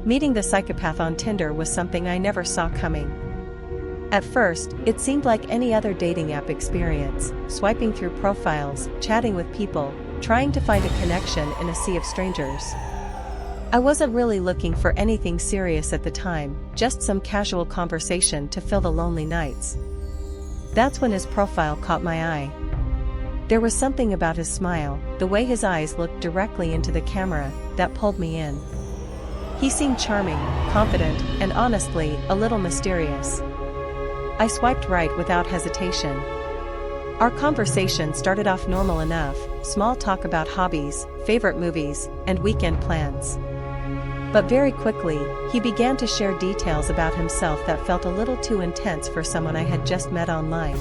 Meeting the psychopath on Tinder was something I never saw coming. At first, it seemed like any other dating app experience, swiping through profiles, chatting with people, trying to find a connection in a sea of strangers. I wasn't really looking for anything serious at the time, just some casual conversation to fill the lonely nights. That's when his profile caught my eye. There was something about his smile, the way his eyes looked directly into the camera, that pulled me in. He seemed charming, confident, and honestly, a little mysterious. I swiped right without hesitation. Our conversation started off normal enough, small talk about hobbies, favorite movies, and weekend plans. But very quickly, he began to share details about himself that felt a little too intense for someone I had just met online.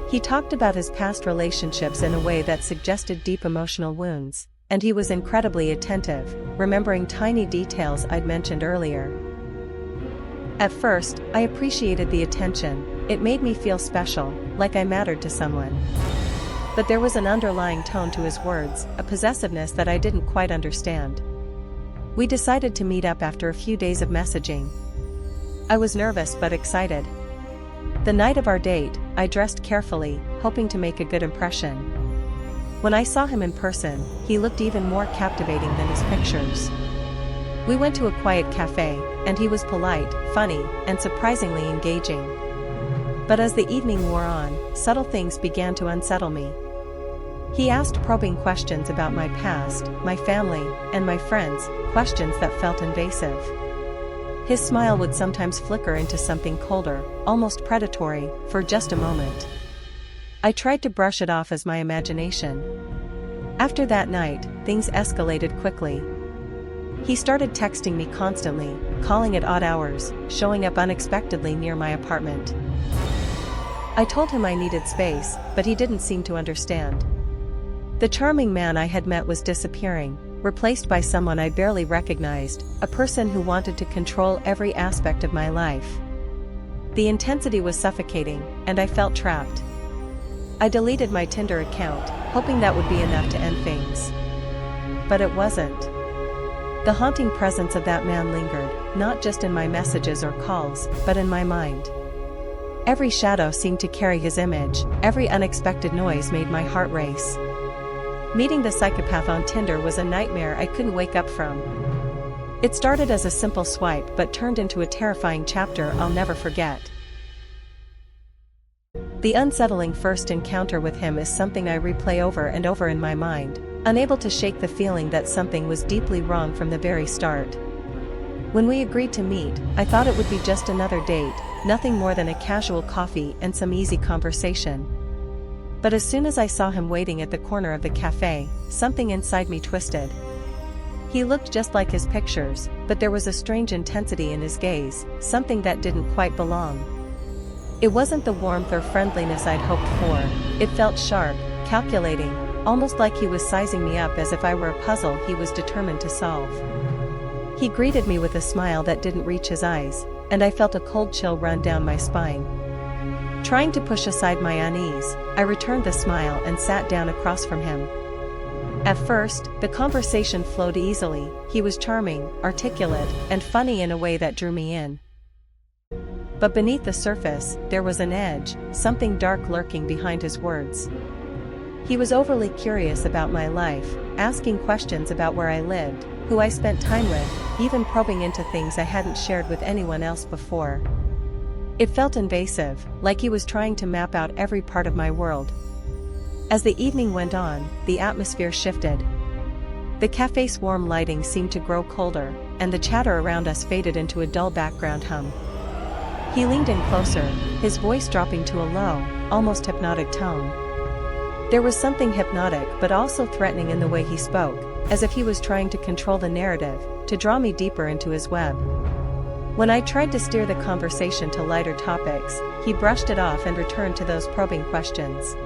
He talked about his past relationships in a way that suggested deep emotional wounds, and he was incredibly attentive, remembering tiny details I'd mentioned earlier. At first, I appreciated the attention. It made me feel special, like I mattered to someone. But there was an underlying tone to his words, a possessiveness that I didn't quite understand. We decided to meet up after a few days of messaging. I was nervous but excited. The night of our date, I dressed carefully, hoping to make a good impression. When I saw him in person, he looked even more captivating than his pictures. We went to a quiet cafe, and he was polite, funny, and surprisingly engaging. But as the evening wore on, subtle things began to unsettle me. He asked probing questions about my past, my family, and my friends, questions that felt invasive. His smile would sometimes flicker into something colder, almost predatory, for just a moment. I tried to brush it off as my imagination. After that night, things escalated quickly. He started texting me constantly, calling at odd hours, showing up unexpectedly near my apartment. I told him I needed space, but he didn't seem to understand. The charming man I had met was disappearing, replaced by someone I barely recognized, a person who wanted to control every aspect of my life. The intensity was suffocating, and I felt trapped. I deleted my Tinder account, hoping that would be enough to end things. But it wasn't. The haunting presence of that man lingered, not just in my messages or calls, but in my mind. Every shadow seemed to carry his image, every unexpected noise made my heart race. Meeting the psychopath on Tinder was a nightmare I couldn't wake up from. It started as a simple swipe but turned into a terrifying chapter I'll never forget. The unsettling first encounter with him is something I replay over and over in my mind, unable to shake the feeling that something was deeply wrong from the very start. When we agreed to meet, I thought it would be just another date, nothing more than a casual coffee and some easy conversation. But as soon as I saw him waiting at the corner of the cafe, something inside me twisted. He looked just like his pictures, but there was a strange intensity in his gaze, something that didn't quite belong. It wasn't the warmth or friendliness I'd hoped for. It felt sharp, calculating, almost like he was sizing me up as if I were a puzzle he was determined to solve. He greeted me with a smile that didn't reach his eyes, and I felt a cold chill run down my spine. Trying to push aside my unease, I returned the smile and sat down across from him. At first, the conversation flowed easily. He was charming, articulate, and funny in a way that drew me in. But beneath the surface, there was an edge, something dark lurking behind his words. He was overly curious about my life, asking questions about where I lived, who I spent time with, even probing into things I hadn't shared with anyone else before. It felt invasive, like he was trying to map out every part of my world. As the evening went on, the atmosphere shifted. The cafe's warm lighting seemed to grow colder, and the chatter around us faded into a dull background hum. He leaned in closer, his voice dropping to a low, almost hypnotic tone. There was something hypnotic but also threatening in the way he spoke, as if he was trying to control the narrative, to draw me deeper into his web. When I tried to steer the conversation to lighter topics, he brushed it off and returned to those probing questions.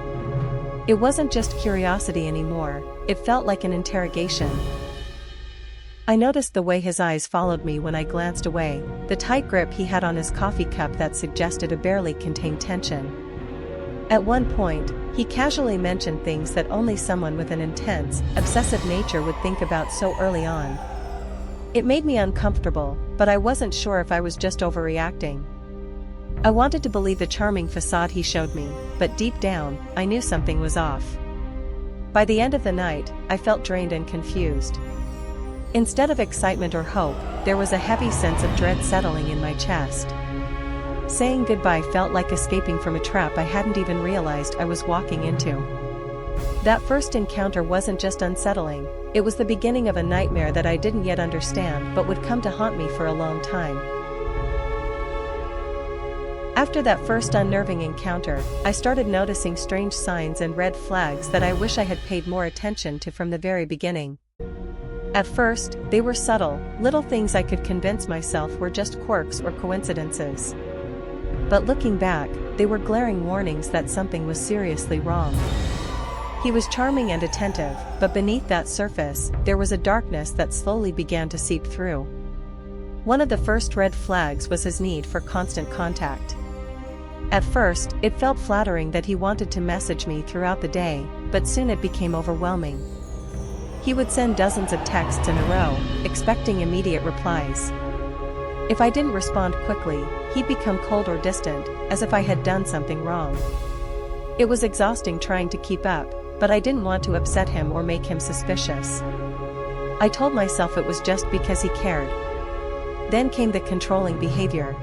It wasn't just curiosity anymore, it felt like an interrogation. I noticed the way his eyes followed me when I glanced away, the tight grip he had on his coffee cup that suggested a barely contained tension. At one point, he casually mentioned things that only someone with an intense, obsessive nature would think about so early on. It made me uncomfortable, but I wasn't sure if I was just overreacting. I wanted to believe the charming facade he showed me, but deep down, I knew something was off. By the end of the night, I felt drained and confused. Instead of excitement or hope, there was a heavy sense of dread settling in my chest. Saying goodbye felt like escaping from a trap I hadn't even realized I was walking into. That first encounter wasn't just unsettling, it was the beginning of a nightmare that I didn't yet understand but would come to haunt me for a long time. After that first unnerving encounter, I started noticing strange signs and red flags that I wish I had paid more attention to from the very beginning. At first, they were subtle, little things I could convince myself were just quirks or coincidences. But looking back, they were glaring warnings that something was seriously wrong. He was charming and attentive, but beneath that surface, there was a darkness that slowly began to seep through. One of the first red flags was his need for constant contact. At first, it felt flattering that he wanted to message me throughout the day, but soon it became overwhelming. He would send dozens of texts in a row, expecting immediate replies. If I didn't respond quickly, he'd become cold or distant, as if I had done something wrong. It was exhausting trying to keep up, but I didn't want to upset him or make him suspicious. I told myself it was just because he cared. Then came the controlling behavior.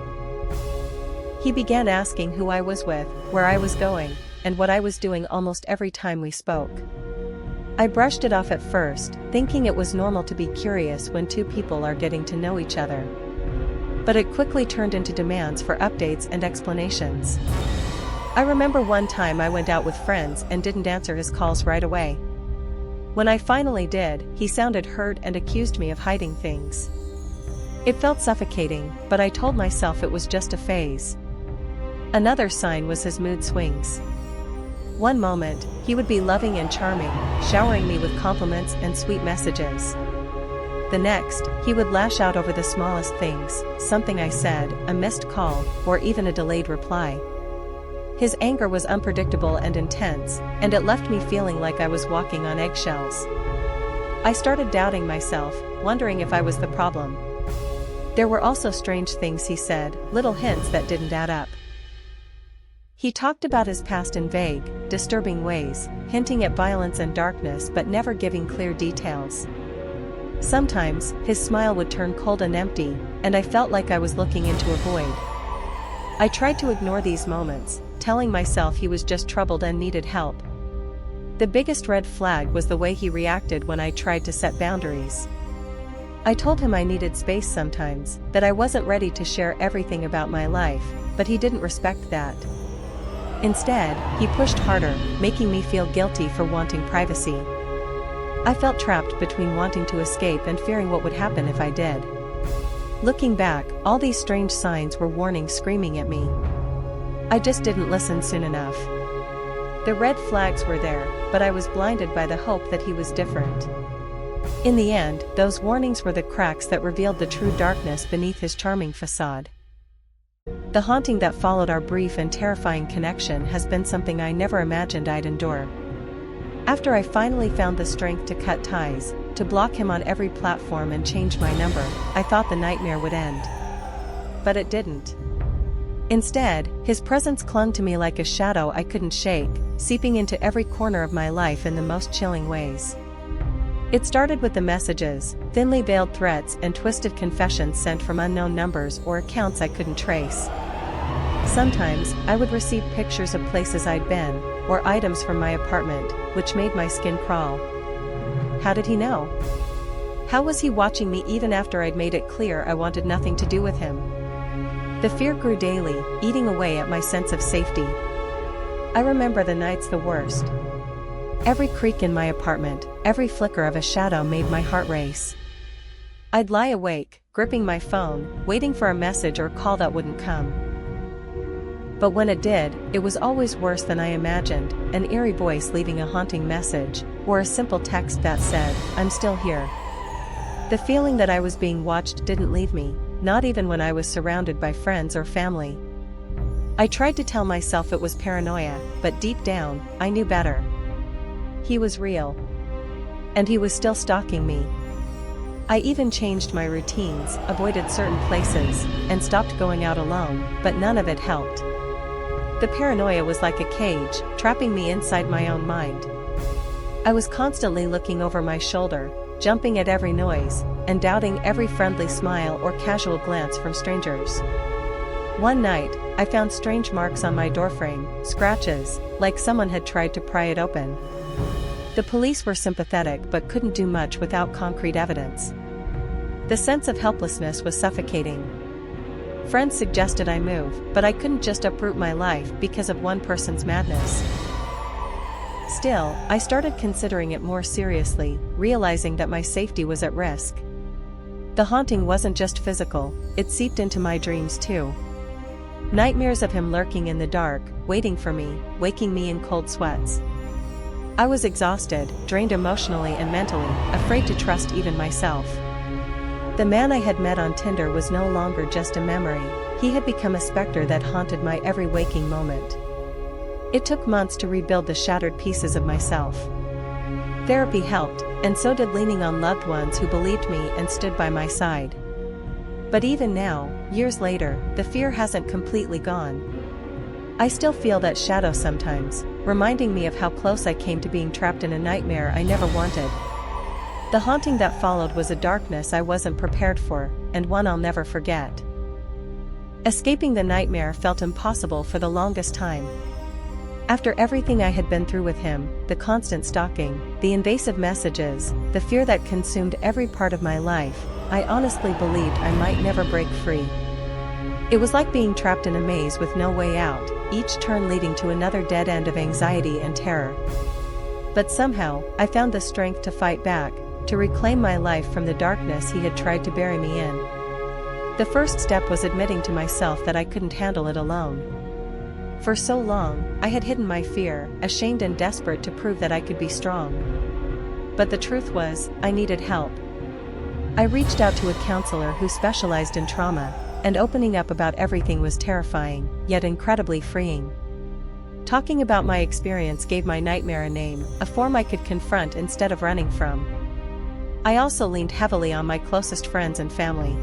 He began asking who I was with, where I was going, and what I was doing almost every time we spoke. I brushed it off at first, thinking it was normal to be curious when two people are getting to know each other. But it quickly turned into demands for updates and explanations. I remember one time I went out with friends and didn't answer his calls right away. When I finally did, he sounded hurt and accused me of hiding things. It felt suffocating, but I told myself it was just a phase. Another sign was his mood swings. One moment, he would be loving and charming, showering me with compliments and sweet messages. The next, he would lash out over the smallest things, something I said, a missed call, or even a delayed reply. His anger was unpredictable and intense, and it left me feeling like I was walking on eggshells. I started doubting myself, wondering if I was the problem. There were also strange things he said, little hints that didn't add up. He talked about his past in vague, disturbing ways, hinting at violence and darkness but never giving clear details. Sometimes, his smile would turn cold and empty, and I felt like I was looking into a void. I tried to ignore these moments, telling myself he was just troubled and needed help. The biggest red flag was the way he reacted when I tried to set boundaries. I told him I needed space sometimes, that I wasn't ready to share everything about my life, but he didn't respect that. Instead, he pushed harder, making me feel guilty for wanting privacy. I felt trapped between wanting to escape and fearing what would happen if I did. Looking back, all these strange signs were warnings screaming at me. I just didn't listen soon enough. The red flags were there, but I was blinded by the hope that he was different. In the end, those warnings were the cracks that revealed the true darkness beneath his charming facade. The haunting that followed our brief and terrifying connection has been something I never imagined I'd endure. After I finally found the strength to cut ties, to block him on every platform and change my number, I thought the nightmare would end. But it didn't. Instead, his presence clung to me like a shadow I couldn't shake, seeping into every corner of my life in the most chilling ways. It started with the messages, thinly veiled threats and twisted confessions sent from unknown numbers or accounts I couldn't trace. Sometimes, I would receive pictures of places I'd been, or items from my apartment, which made my skin crawl. How did he know? How was he watching me even after I'd made it clear I wanted nothing to do with him? The fear grew daily, eating away at my sense of safety. I remember the nights the worst. Every creak in my apartment, every flicker of a shadow made my heart race. I'd lie awake, gripping my phone, waiting for a message or call that wouldn't come. But when it did, it was always worse than I imagined, an eerie voice leaving a haunting message, or a simple text that said, "I'm still here." The feeling that I was being watched didn't leave me, not even when I was surrounded by friends or family. I tried to tell myself it was paranoia, but deep down, I knew better. He was real. And he was still stalking me. I even changed my routines, avoided certain places, and stopped going out alone, but none of it helped. The paranoia was like a cage, trapping me inside my own mind. I was constantly looking over my shoulder, jumping at every noise, and doubting every friendly smile or casual glance from strangers. One night, I found strange marks on my doorframe, scratches, like someone had tried to pry it open. The police were sympathetic but couldn't do much without concrete evidence. The sense of helplessness was suffocating. Friends suggested I move, but I couldn't just uproot my life because of one person's madness. Still, I started considering it more seriously, realizing that my safety was at risk. The haunting wasn't just physical, it seeped into my dreams too. Nightmares of him lurking in the dark, waiting for me, waking me in cold sweats. I was exhausted, drained emotionally and mentally, afraid to trust even myself. The man I had met on Tinder was no longer just a memory, he had become a specter that haunted my every waking moment. It took months to rebuild the shattered pieces of myself. Therapy helped, and so did leaning on loved ones who believed me and stood by my side. But even now, years later, the fear hasn't completely gone. I still feel that shadow sometimes, reminding me of how close I came to being trapped in a nightmare I never wanted. The haunting that followed was a darkness I wasn't prepared for, and one I'll never forget. Escaping the nightmare felt impossible for the longest time. After everything I had been through with him, the constant stalking, the invasive messages, the fear that consumed every part of my life, I honestly believed I might never break free. It was like being trapped in a maze with no way out, each turn leading to another dead end of anxiety and terror. But somehow, I found the strength to fight back, to reclaim my life from the darkness he had tried to bury me in. The first step was admitting to myself that I couldn't handle it alone. For so long, I had hidden my fear, ashamed and desperate to prove that I could be strong. But the truth was, I needed help. I reached out to a counselor who specialized in trauma, and opening up about everything was terrifying, yet incredibly freeing. Talking about my experience gave my nightmare a name, a form I could confront instead of running from. I also leaned heavily on my closest friends and family.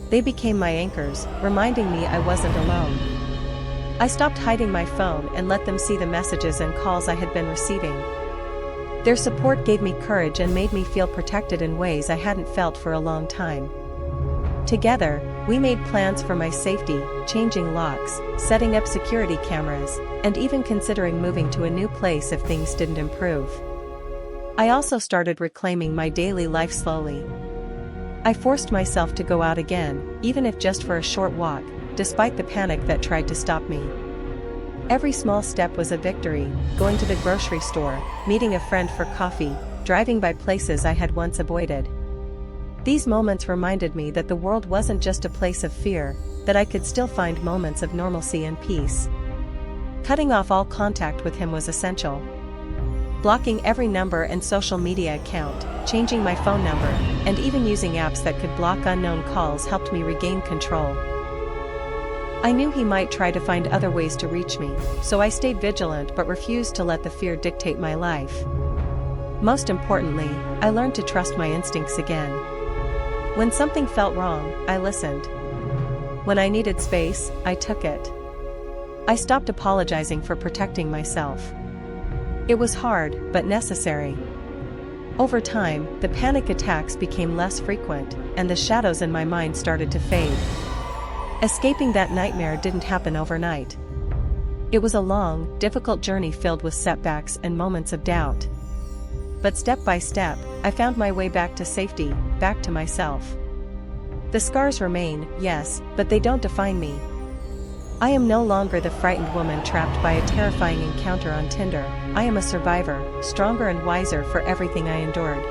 They became my anchors, reminding me I wasn't alone. I stopped hiding my phone and let them see the messages and calls I had been receiving. Their support gave me courage and made me feel protected in ways I hadn't felt for a long time. Together, we made plans for my safety, changing locks, setting up security cameras, and even considering moving to a new place if things didn't improve. I also started reclaiming my daily life slowly. I forced myself to go out again, even if just for a short walk, despite the panic that tried to stop me. Every small step was a victory, going to the grocery store, meeting a friend for coffee, driving by places I had once avoided. These moments reminded me that the world wasn't just a place of fear, that I could still find moments of normalcy and peace. Cutting off all contact with him was essential. Blocking every number and social media account, changing my phone number, and even using apps that could block unknown calls helped me regain control. I knew he might try to find other ways to reach me, so I stayed vigilant but refused to let the fear dictate my life. Most importantly, I learned to trust my instincts again. When something felt wrong, I listened. When I needed space, I took it. I stopped apologizing for protecting myself. It was hard, but necessary. Over time, the panic attacks became less frequent, and the shadows in my mind started to fade. Escaping that nightmare didn't happen overnight. It was a long, difficult journey filled with setbacks and moments of doubt. But step by step, I found my way back to safety, back to myself. The scars remain, yes, but they don't define me. I am no longer the frightened woman trapped by a terrifying encounter on Tinder. I am a survivor, stronger and wiser for everything I endured.